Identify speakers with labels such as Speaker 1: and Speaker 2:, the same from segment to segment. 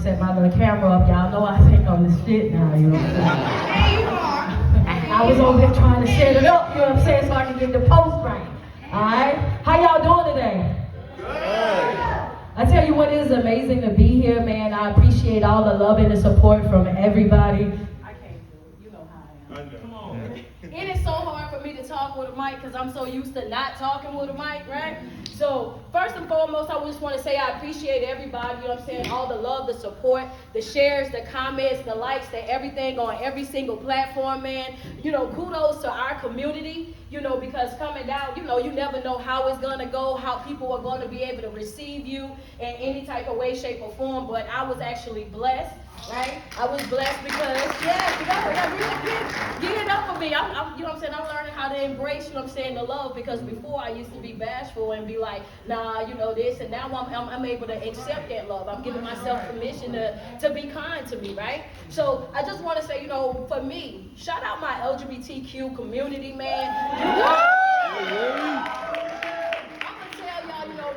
Speaker 1: set my little camera up. Y'all know I think I'm the shit now, you know what I'm saying?
Speaker 2: There you are.
Speaker 1: I was over here trying to set it up, you know what I'm saying, so I can get the post right. Alright? How y'all doing today? I tell you what, it is amazing to be here, man. I appreciate all the love and the support from everybody. I can't do it. You know how I am. Come on. It is so hard for me to talk with a mic because I'm so used to not talking with a mic, right? So, first and foremost, I just want to say I appreciate everybody, you know what I'm saying, all the love, the support, the shares, the comments, the likes, the everything on every single platform, man. You know, kudos to our community, you know, because coming down, you know, you never know how it's going to go, how people are going to be able to receive you in any type of way, shape, or form, but I was actually blessed. Right? I was blessed because, give it up for me. I'm, you know what I'm saying, I'm learning how to embrace, you know what I'm saying, the love, because before I used to be bashful and be like, nah, you know this, and now I'm able to accept that love. I'm giving myself permission to be kind to me, right? So I just want to say, you know, for me, shout out my LGBTQ community, man.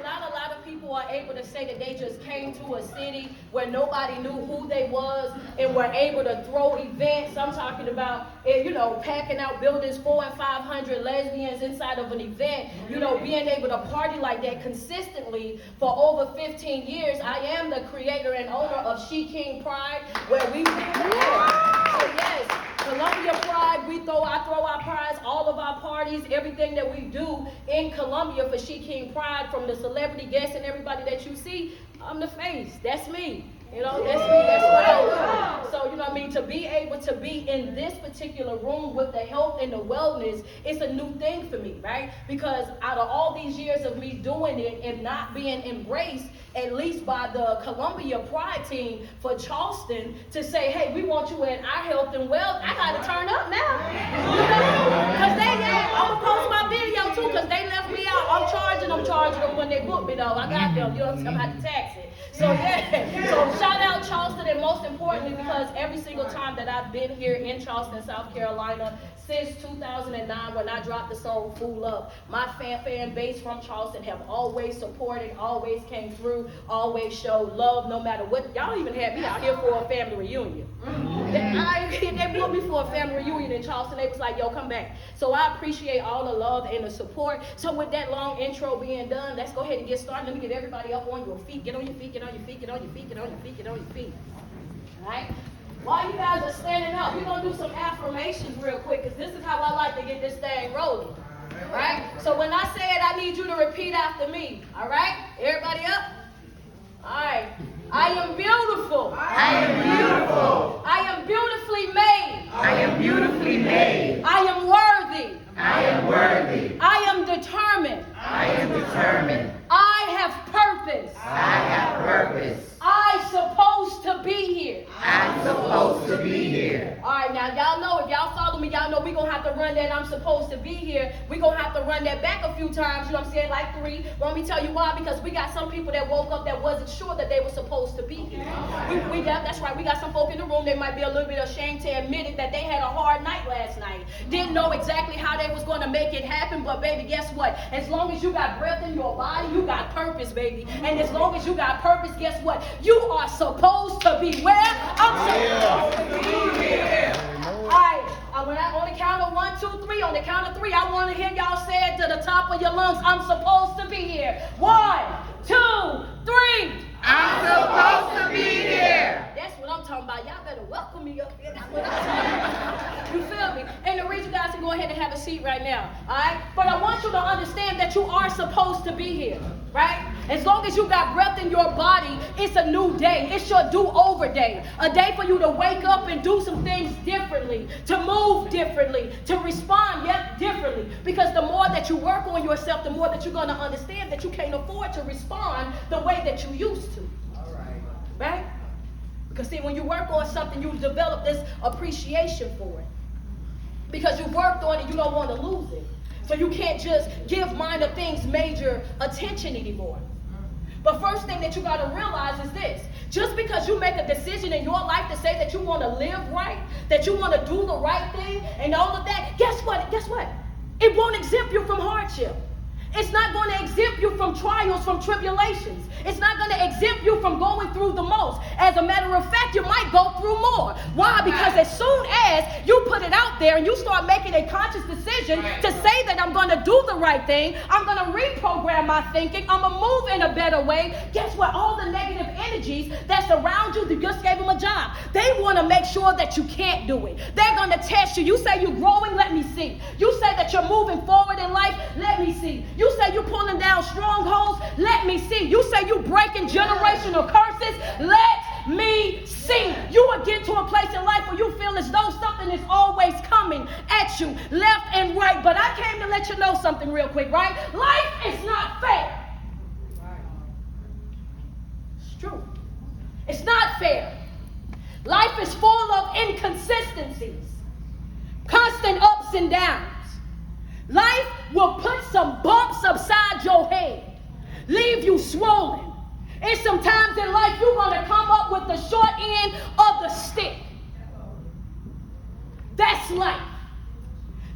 Speaker 1: Not a lot of people are able to say that they just came to a city where nobody knew who they was and were able to throw events. I'm talking about, you know, packing out buildings, 400 and 500 lesbians inside of an event, you know, being able to party like that consistently for over 15 years. I am the creator and owner of She King Pride, where we so yes, Columbia Pride, I throw our prize, all of our parties, everything that we do in Columbia for She King Pride, from the celebrity guests and everybody that you see. I'm the face. That's me. You know, that's me. That's what I do. So, you know what I mean? To be able to be in this particular room with the health and the wellness, it's a new thing for me, right? Because out of all these years of me doing it and not being embraced, at least by the Columbia Pride team for Charleston, to say, hey, we want you in our health and wealth, I got to turn up now. Because I'm going to post my video too, because they left me out. I'm charging them when they book me, though. I got them. You know what I'm saying? I'm going to have to tax it. So, yeah. So, shout out Charleston, and most importantly, because every single time that I've been here in Charleston, South Carolina, since 2009, when I dropped the song Fool Up, my fan base from Charleston have always supported, always came through, always showed love, no matter what. Y'all even had me out here for a family reunion. They booked me for a family reunion in Charleston. They was like, yo, come back. So I appreciate all the love and the support. So with that long intro being done, let's go ahead and get started. Let me get everybody up on your feet. Get on your feet, get on your feet, get on your feet, get on your feet, get on your feet. All right? While you guys are standing up, we're going to do some affirmations real quick, because this is how I like to get this thing rolling. All right? So when I say it, I need you to repeat after me. All right? Everybody up? All right. I am beautiful.
Speaker 2: I am beautiful.
Speaker 1: I am beautifully made.
Speaker 2: I am beautifully made.
Speaker 1: I am worthy.
Speaker 2: I am worthy.
Speaker 1: I am determined.
Speaker 2: I am determined.
Speaker 1: I have purpose.
Speaker 2: I have purpose.
Speaker 1: I'm supposed to be here.
Speaker 2: I'm supposed to be here.
Speaker 1: All right, now y'all know, if y'all follow me, y'all know we're going to have to run that I'm supposed to be here. We're going to have to run that back a few times, you know what I'm saying, like 3. Let me tell you why, because we got some people that woke up that wasn't sure that they were supposed to be here. That's right, we got some folk in the room that might be a little bit ashamed to admit it, that they had a hard night last night. Didn't know exactly how they was going to make it happen, but baby, guess what? As long as you got breath in your body, you got purpose, baby. And as long as you got purpose, guess what? You are supposed to be where? I'm supposed to be here. All right, on the count of 1, 2, 3, on the count of 3, I want to hear y'all say it to the top of your lungs. I'm supposed to be here. 1, 2, 3.
Speaker 2: I'm supposed to be here.
Speaker 1: That's what I'm talking about. Y'all better welcome me up here. That's what I'm talking about. You feel me? And the reason you guys can go ahead and have a seat right now. All right? But I want you to understand that you are supposed to be here. Right? As long as you got breath in your body, it's a new day. It's your do-over day. A day for you to wake up and do some things differently, to move differently, to respond differently. Because the more that you work on yourself, the more that you're going to understand that you can't afford to respond the way that you used to.
Speaker 2: All right.
Speaker 1: Right? Because see, when you work on something, you develop this appreciation for it. Because you worked on it, you don't want to lose it. So you can't just give minor things major attention anymore. But first thing that you got to realize is this. Just because you make a decision in your life to say that you want to live right, that you want to do the right thing, and all of that, guess what? It won't exempt you from hardship. It's not going to exempt you from trials, from tribulations. It's not going to exempt you from going through the most. As a matter of fact, you might go through more. Why? Because as soon as you put it out there and you start making a conscious decision to say that I'm going to do the right thing, I'm going to reprogram my thinking, I'm going to move in a better way, guess what? All the negative energies that surround you, you just gave them a job. They want to make sure that you can't do it. They're going to test you. You say you're growing, let me see. You say that you're moving forward in life, let me see. You say you're pulling down strongholds, let me see. You say you're breaking generational curses, let me see. You will get to a place in life where you feel as though something is always coming at you, left and right. But I came to let you know something real quick, right? Life is not fair. It's true. It's not fair. Life is full of inconsistencies, constant ups and downs. Life will put some bumps upside your head, leave you swollen. And sometimes in life you're going to come up with the short end of the stick. That's life.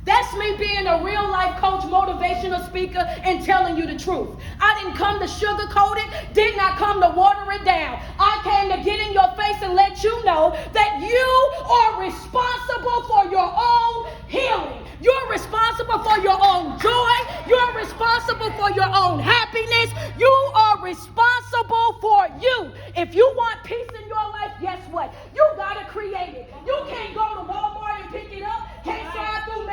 Speaker 1: That's me being a real life coach, motivational speaker, and telling you the truth. I didn't come to sugarcoat it, did not come to water it down. I came to get in your face and let you know that you are responsible for your own healing. You're responsible for your own joy. You're responsible for your own happiness. You are responsible for you. If you want peace in your life, guess what? You got to create it. You can't go to Walmart and pick it up. Can't drive through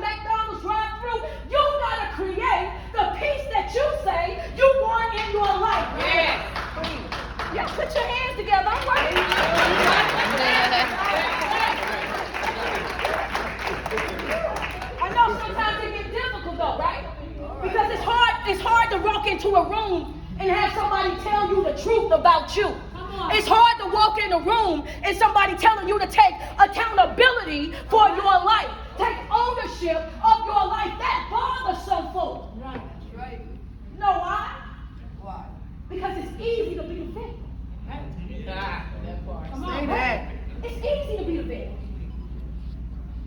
Speaker 1: McDonald's drive-through. You got to create the peace that you say you want in your life.
Speaker 2: Yes.
Speaker 1: Yeah, put your hands together. I'm working. I know sometimes it gets difficult though, right? Because it's hard to walk into a room and have somebody tell you the truth about you. It's hard to walk in a room and somebody telling you to take accountability for your life. Take ownership of your life. That bothers some folks.
Speaker 2: Right.
Speaker 1: You know why?
Speaker 2: Why?
Speaker 1: Because it's easy to be the victim. Come on, right? It's easy to be the victim.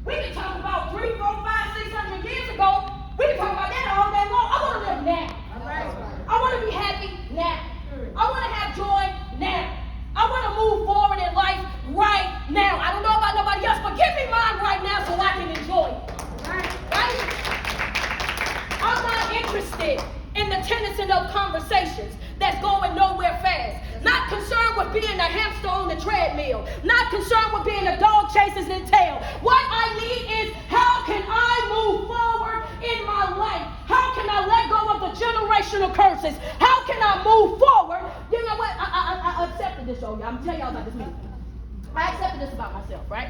Speaker 1: We can talk about 3, 4, 5, 600 years ago. We can talk about that all day long. I want to live now. I want to be happy now. I want to have joy now. I want to move forward in life right now. I don't know about nobody else, but give me mine right now so I can enjoy it. Right? I'm not interested in the tenets of conversations that's going nowhere fast. Not concerned with being a hamster on the treadmill. Not concerned with being a dog chases its tail. What I need is, how can I move forward in my life? How can I let go of the generational curses? How can I move forward? You know what? I accepted this, y'all. I'm telling y'all about this meeting. I accepted this about myself, right?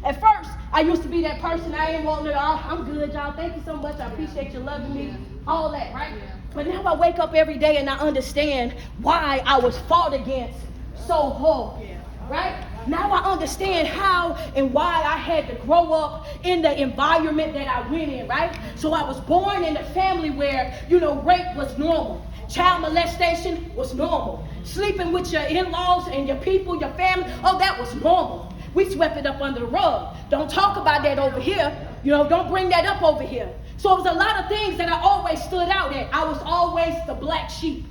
Speaker 1: At first, I used to be that person. I ain't wanting it all. I'm good, y'all. Thank you so much. I appreciate you loving me. All that, right? But now I wake up every day and I understand why I was fought against so hard, right? Now I understand how and why I had to grow up in the environment that I went in, right? So I was born in a family where, rape was normal. Child molestation was normal. Sleeping with your in-laws and your people, your family, that was normal. We swept it up under the rug. Don't talk about that over here. Don't bring that up over here. So it was a lot of things that I always stood out at. I was always the black sheep.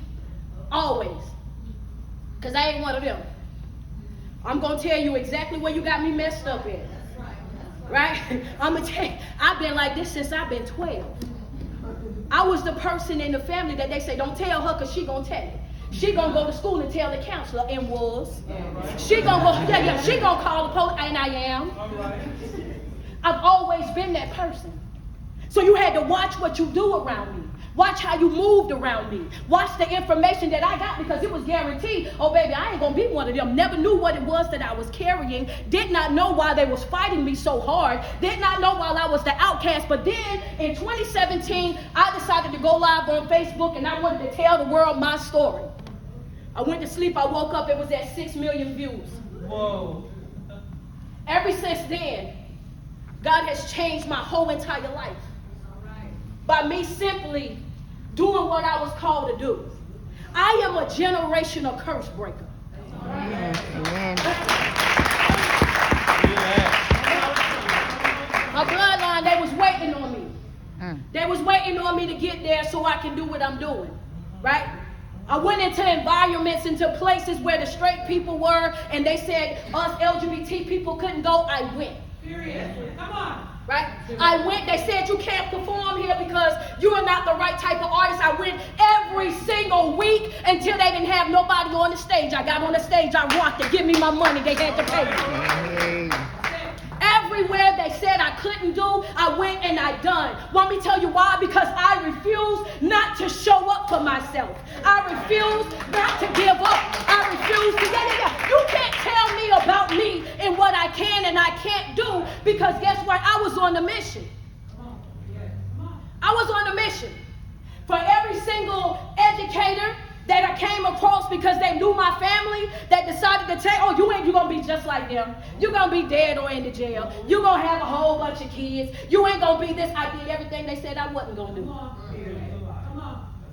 Speaker 1: Always. Because I ain't one of them. I'm going to tell you exactly where you got me messed up at. Right? I'm going to tell you, I've been like this since I've been 12. I was the person in the family that they say, don't tell her because she going to tell you. She going to go to school and tell the counselor, and was. She going to go, she going to call the police, and I am. I've always been that person. So you had to watch what you do around me. Watch how you moved around me. Watch the information that I got, because it was guaranteed. Oh, baby, I ain't going to be one of them. Never knew what it was that I was carrying. Did not know why they was fighting me so hard. Did not know why I was the outcast. But then in 2017, I decided to go live on Facebook, and I wanted to tell the world my story. I went to sleep. I woke up. It was at 6 million views.
Speaker 3: Whoa.
Speaker 1: Ever since then, God has changed my whole entire life. By me simply doing what I was called to do. I am a generational curse breaker.
Speaker 2: Amen.
Speaker 1: My bloodline, they was waiting on me. They was waiting waiting on me to get there so I can do what I'm doing, right? I went into environments, into places where the straight people were, and they said us LGBT people couldn't go. I went.
Speaker 3: Period. Come on.
Speaker 1: Right? I went, they said you can't perform here because you are not the right type of artist. I went every single week until they didn't have nobody on the stage. I got on the stage, I rocked it, give me my money, they had to pay me. Everywhere they said I couldn't do, I went and I done. Want me to tell you why? Because I refuse not to show up for myself. I refuse not to give up. I refuse to, You can't tell me about me and what I can and I can't do, because guess what? I was on the mission. I was on the mission. For every single educator that I came across, because they knew my family, that decided to take, you're going to be just like them. You're going to be dead or in the jail. You're going to have a whole bunch of kids. You ain't going to be this. I did everything they said I wasn't going to do.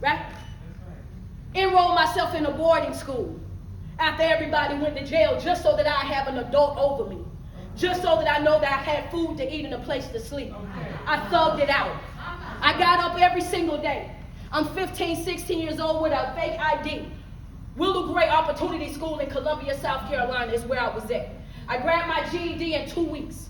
Speaker 1: Right? Enrolled myself in a boarding school after everybody went to jail, just so that I have an adult over me. Just so that I know that I had food to eat and a place to sleep. I thugged it out. I got up every single day. I'm 15, 16 years old with a fake ID. Willow Gray Opportunity School in Columbia, South Carolina is where I was at. I grabbed my GED in 2 weeks.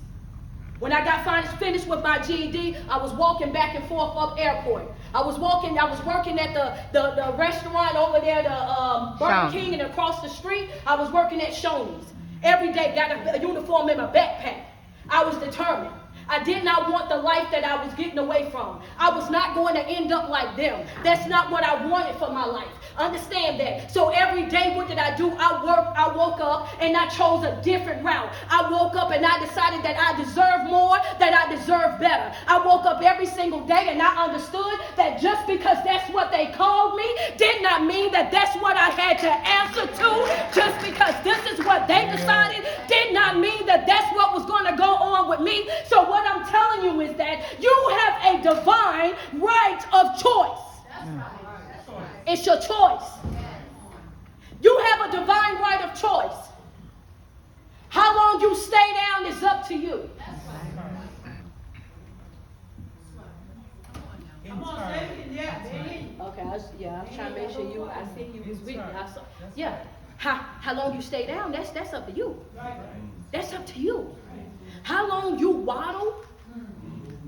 Speaker 1: When I got finished with my GED, I was walking back and forth up airport. I was working at the restaurant over there, the Burger King, and across the street, I was working at Shoney's. Every day, got a uniform in my backpack. I was determined. I did not want the life that I was getting away from. I was not going to end up like them. That's not what I wanted for my life. Understand that. So every day, what did I do? I woke up and I chose a different route. I woke up and I decided that I deserve more, that I deserve better. I woke up every single day and I understood that just because that's what they called me did not mean that that's what I had to answer to. Just because this is what they decided did not mean that that's what was going to go on with me. So what I'm telling you is that you have a divine right of choice. That's right. It's your choice. You have a divine right of choice. How long you stay down is up to you.
Speaker 3: Come on, David.
Speaker 1: Okay, I was trying to make sure I think you was with me. How long you stay down, that's up to you. That's up to you. How long you waddle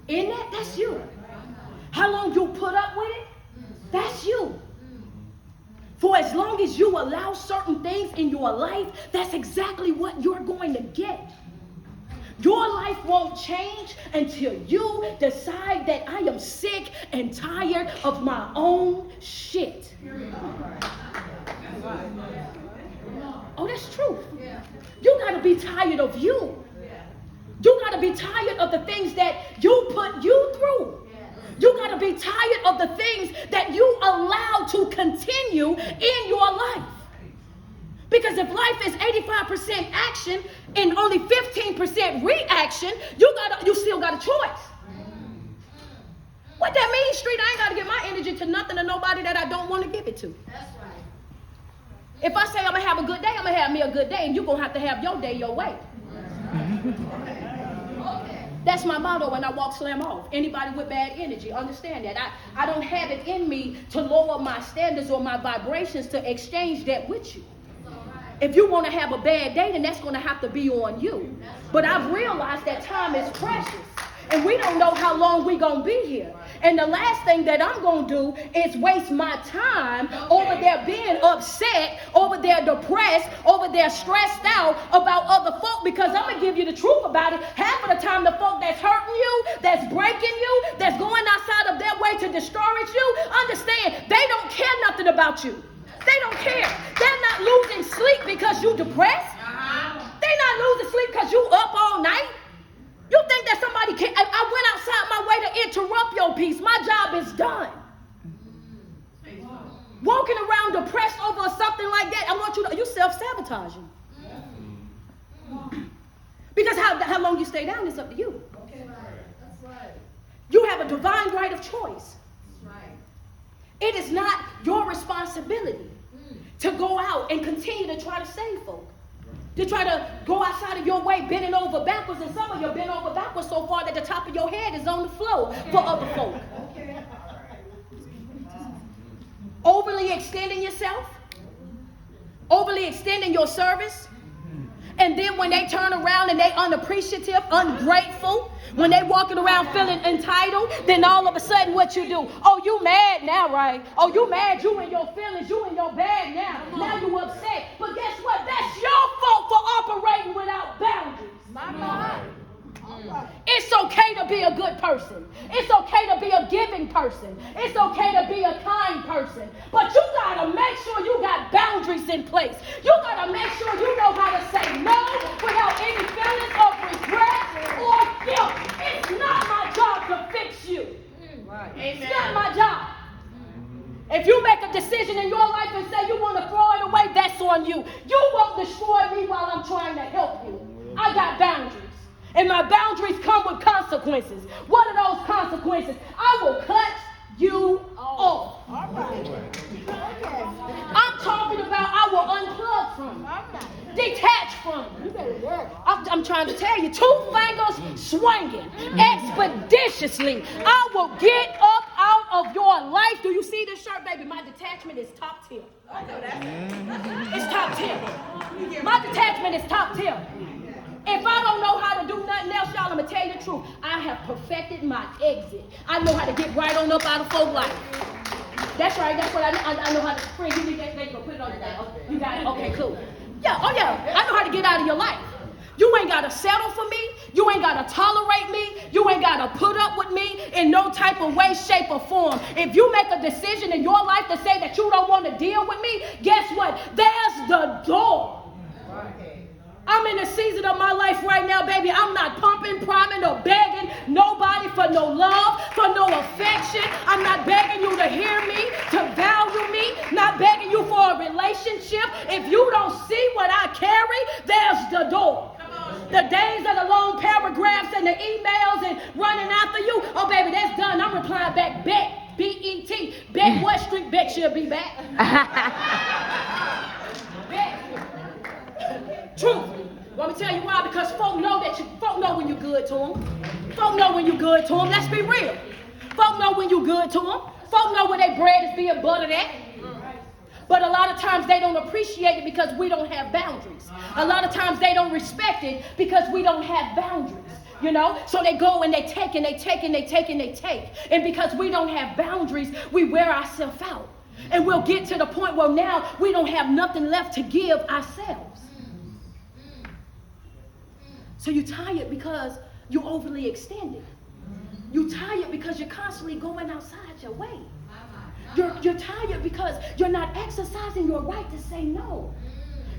Speaker 1: in that's you. How long you put up with it, that's you. For as long as you allow certain things in your life, that's exactly what you're going to get. Your life won't change until you decide that I am sick and tired of my own shit. Oh, that's true. You got to be tired of you. You got to be tired of the things that you put you through. You got to be tired of the things that you allow to continue in your life. Because if life is 85% action and only 15% reaction, you still got a choice. What that means, street, I ain't got to give my energy to nothing or nobody that I don't want to give it to. That's right. If I say I'm going to have a good day, I'm going to have me a good day, and you're going to have your day your way. That's my motto when I walk slam off. Anybody with bad energy, understand that. I don't have it in me to lower my standards or my vibrations to exchange that with you. If you want to have a bad day, then that's going to have to be on you. But I've realized that time is precious. And we don't know how long we're going to be here. And the last thing that I'm going to do is waste my time over there being upset, over there depressed, over there stressed out about other folk, because I'm going to give you the truth about it. Half of the time, the folk that's hurting you, that's breaking you, that's going outside of their way to discourage you, understand, they don't care nothing about you. They don't care. They're not losing sleep because you depressed. They're not losing sleep because you up all night. You think that somebody can? I went outside my way to interrupt your peace. My job is done. Walking around depressed over something like that, I want you self-sabotaging. Because how long you stay down is up to you.
Speaker 2: That's right.
Speaker 1: You have a divine right of choice.
Speaker 2: That's right.
Speaker 1: It is not your responsibility to go out and continue to try to save folk. To try to go outside of your way, bending over backwards, and some of you bent over backwards so far that the top of your head is on the floor for other folk. overly extending yourself, overly extending your service. And then when they turn around and they unappreciative, ungrateful, when they walking around feeling entitled, then all of a sudden what you do? Oh, you mad now, right? Oh, you mad, you in your feelings, you in your bag now. Now you upset. But guess what? That's your fault for operating without boundaries.
Speaker 2: My God.
Speaker 1: It's okay to be a good person. It's okay to be a giving person. It's okay to be a kind person. But you got to make sure you got boundaries in place. You got to make sure you know how to say no without any feelings of regret or guilt. It's not my job to fix you. It's not my job. If you make a decision in your life and say you want to throw it away, that's on you. You won't destroy me while I'm trying to help you. I got boundaries. And my boundaries come with consequences. What are those consequences? I will cut you off.
Speaker 2: All right.
Speaker 1: I'm talking about I will unplug from you. Detach from you.
Speaker 2: You better work.
Speaker 1: I'm trying to tell you, 2 fingers swinging expeditiously. I will get up out of your life. Do you see this shirt, baby? My detachment is top tier. It's top tier. My detachment is top tier. If I don't know how to do nothing else, y'all, I'm going to tell you the truth. I have perfected my exit. I know how to get right on up out of folk life. That's right. That's what I know how to spring. You need that thing, put it on your thing. You got it? Okay, cool. Yeah, oh yeah. I know how to get out of your life. You ain't got to settle for me. You ain't got to tolerate me. You ain't got to put up with me in no type of way, shape, or form. If you make a decision in your life to say that you don't want to deal with me, guess what? There's the door. I'm in a season of my life right now, baby. I'm not pumping, priming, or begging nobody for no love, for no affection. I'm not begging you to hear me, to value me, not begging you for a relationship. If you don't see what I carry, there's the door. The days of the long paragraphs and the emails and running after you, oh, baby, that's done. I'm replying back, bet, B-E-T. Bet what street? Bet she'll be back. Bet. Truth. Want me to tell you why? Because folk know when you're good to them. Folk know when you're good to them. Let's be real. Folk know when you're good to them. Folk know when their bread is being buttered at. But a lot of times they don't appreciate it because we don't have boundaries. A lot of times they don't respect it because we don't have boundaries. You know, so they go and they take and they take and they take and they take. And because we don't have boundaries, we wear ourselves out. And we'll get to the point where now we don't have nothing left to give ourselves. So you're tired because you're overly extended. You're tired because you're constantly going outside your way. You're tired because you're not exercising your right to say no.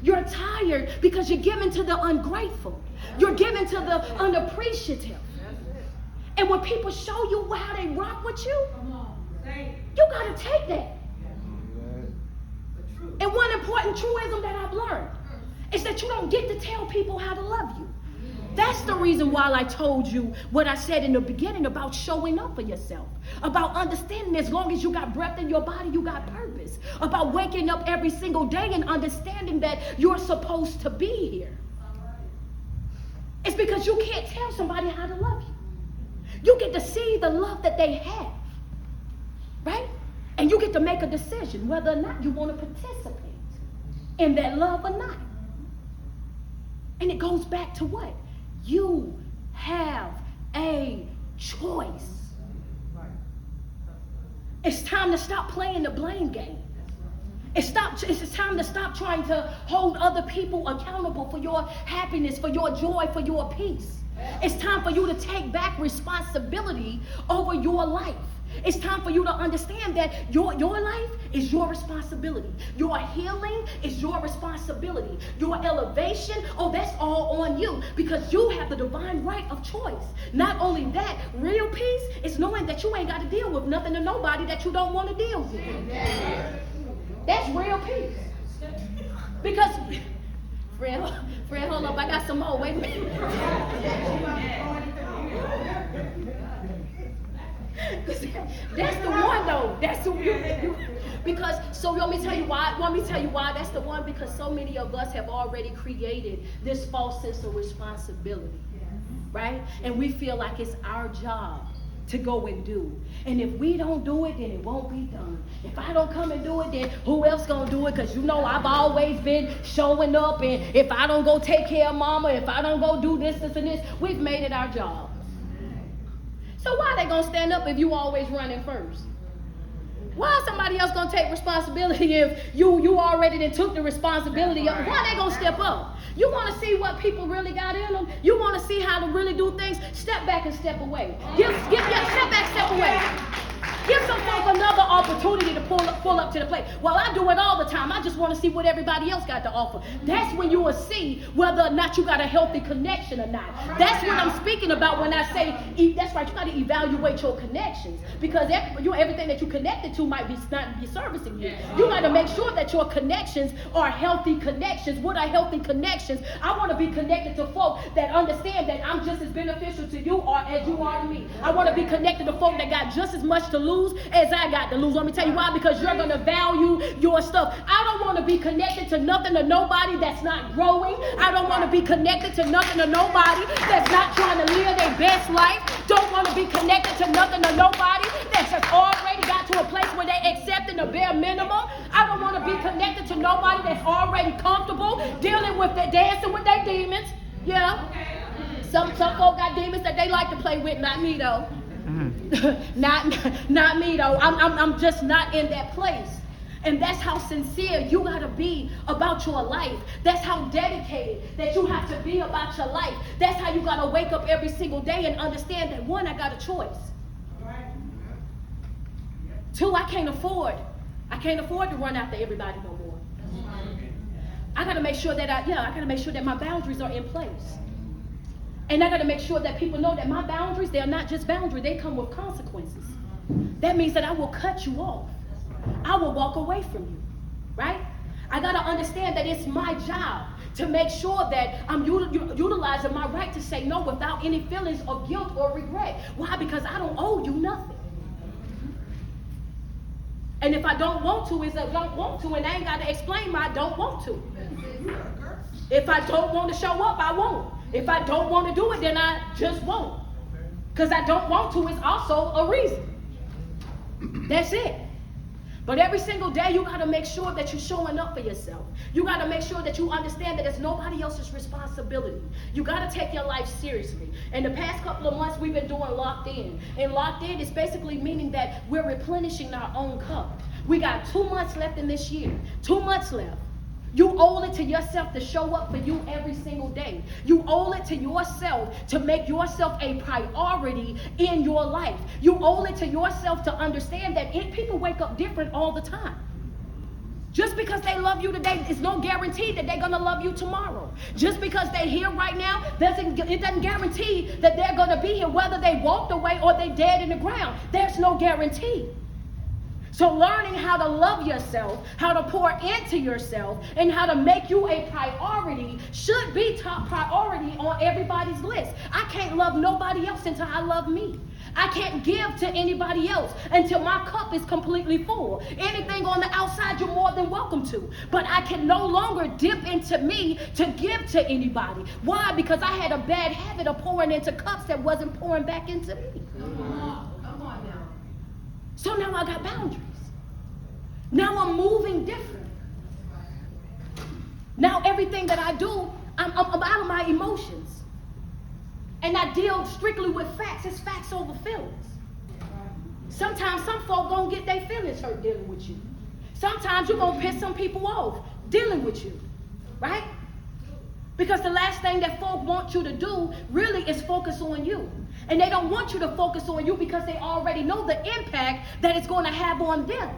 Speaker 1: You're tired because you're giving to the ungrateful. You're giving to the unappreciative. And when people show you how they rock with you, you got to take that. And one important truism that I've learned is that you don't get to tell people how to love you. That's the reason why I told you what I said in the beginning about showing up for yourself, about understanding as long as you got breath in your body, you got purpose, about waking up every single day and understanding that you're supposed to be here. It's because you can't tell somebody how to love you. You get to see the love that they have, right? And you get to make a decision whether or not you want to participate in that love or not. And it goes back to what? You have a choice. It's time to stop playing the blame game. It's time to stop trying to hold other people accountable for your happiness, for your joy, for your peace. It's time for you to take back responsibility over your life. It's time for you to understand that your life is your responsibility. Your healing is your responsibility. Your elevation, that's all on you because you have the divine right of choice. Not only that, real peace is knowing that you ain't got to deal with nothing or nobody that you don't want to deal with. That's real peace. Because, friend, hold up, I got some more. Wait a minute. That's the one though. That's the you because so let me tell you why. That's the one because so many of us have already created this false sense of responsibility, right? And we feel like it's our job to go and do. And if we don't do it, then it won't be done. If I don't come and do it, then who else gonna do it? Because you know I've always been showing up, and if I don't go take care of mama, if I don't go do this, and this, we've made it our job. So why are they gonna stand up if you always running first? Why is somebody else gonna take responsibility if you already done took the responsibility of? Why are they gonna step up? You want to see what people really got in them? You want to see how to really do things? Step back and step away. Step back, step away. Give some folk another opportunity to pull up to the plate. Well, I do it all the time. I just want to see what everybody else got to offer. That's when you will see whether or not you got a healthy connection or not. That's what I'm speaking about when I say, that's right, you got to evaluate your connections. Because everything that you connected to might not be servicing you. You got to make sure that your connections are healthy connections. What are healthy connections? I want to be connected to folk that understand that I'm just as beneficial to you or as you are to me. I want to be connected to folk that got just as much to lose as I got to lose. Let me tell you why. Because you're going to value your stuff. I don't want to be connected to nothing or nobody that's not growing. I don't want to be connected to nothing or nobody that's not trying to live their best life. Don't want to be connected to nothing or nobody that's just already got to a place where they accepting the bare minimum. I don't want to be connected to nobody that's already comfortable dealing with the dancing with their demons. Yeah. Some folk got demons that they like to play with, not me though. not me though. I'm just not in that place. And that's how sincere you gotta be about your life. That's how dedicated that you have to be about your life. That's how you gotta wake up every single day and understand that, one, I got a choice. Two, I can't afford to run after everybody no more. I gotta make sure that I gotta make sure that my boundaries are in place. And I got to make sure that people know that my boundaries, they're not just boundaries, they come with consequences. That means that I will cut you off. I will walk away from you, right? I got to understand that it's my job to make sure that I'm utilizing my right to say no without any feelings of guilt or regret. Why? Because I don't owe you nothing. And if I don't want to, it's a don't want to, and I ain't got to explain my don't want to. If I don't want to show up, I won't. If I don't want to do it, then I just won't. Because I don't want to is also a reason. That's it. But every single day, you got to make sure that you're showing up for yourself. You got to make sure that you understand that it's nobody else's responsibility. You got to take your life seriously. In the past couple of months, we've been doing locked in. And locked in is basically meaning that we're replenishing our own cup. We got 2 months left in this year. 2 months left. You owe it to yourself to show up for you every single day. You owe it to yourself to make yourself a priority in your life. You owe it to yourself to understand that people wake up different all the time. Just because they love you today, it's no guarantee that they're going to love you tomorrow. Just because they're here right now, it doesn't guarantee that they're going to be here, whether they walked away or they dead in the ground. There's no guarantee. So learning how to love yourself, how to pour into yourself, and how to make you a priority should be top priority on everybody's list. I can't love nobody else until I love me. I can't give to anybody else until my cup is completely full. Anything on the outside, you're more than welcome to. But I can no longer dip into me to give to anybody. Why? Because I had a bad habit of pouring into cups that wasn't pouring back into me.
Speaker 2: Come on now.
Speaker 1: So now I got boundaries. Now I'm moving different. Now everything that I do, I'm out of my emotions. And I deal strictly with facts. It's facts over feelings. Sometimes some folk gonna get their feelings hurt dealing with you. Sometimes you're gonna piss some people off dealing with you, right? Because the last thing that folk want you to do really is focus on you. And they don't want you to focus on you because they already know the impact that it's going to have on them.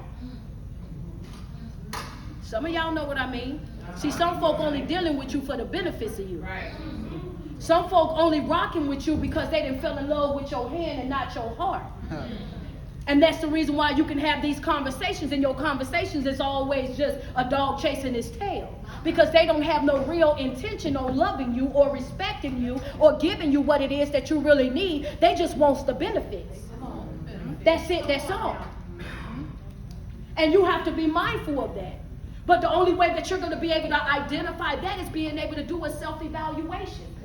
Speaker 1: Some of y'all know what I mean. See, some folk only dealing with you for the benefits of you.
Speaker 2: Right.
Speaker 1: Some folk only rocking with you because they didn't fell in love with your hand and not your heart. And that's the reason why you can have these conversations, and your conversations is always just a dog chasing his tail. Because they don't have no real intention on loving you or respecting you or giving you what it is that you really need. They just want the benefits. That's it, that's all. And you have to be mindful of that. But the only way that you're going to be able to identify that is being able to do a self-evaluation.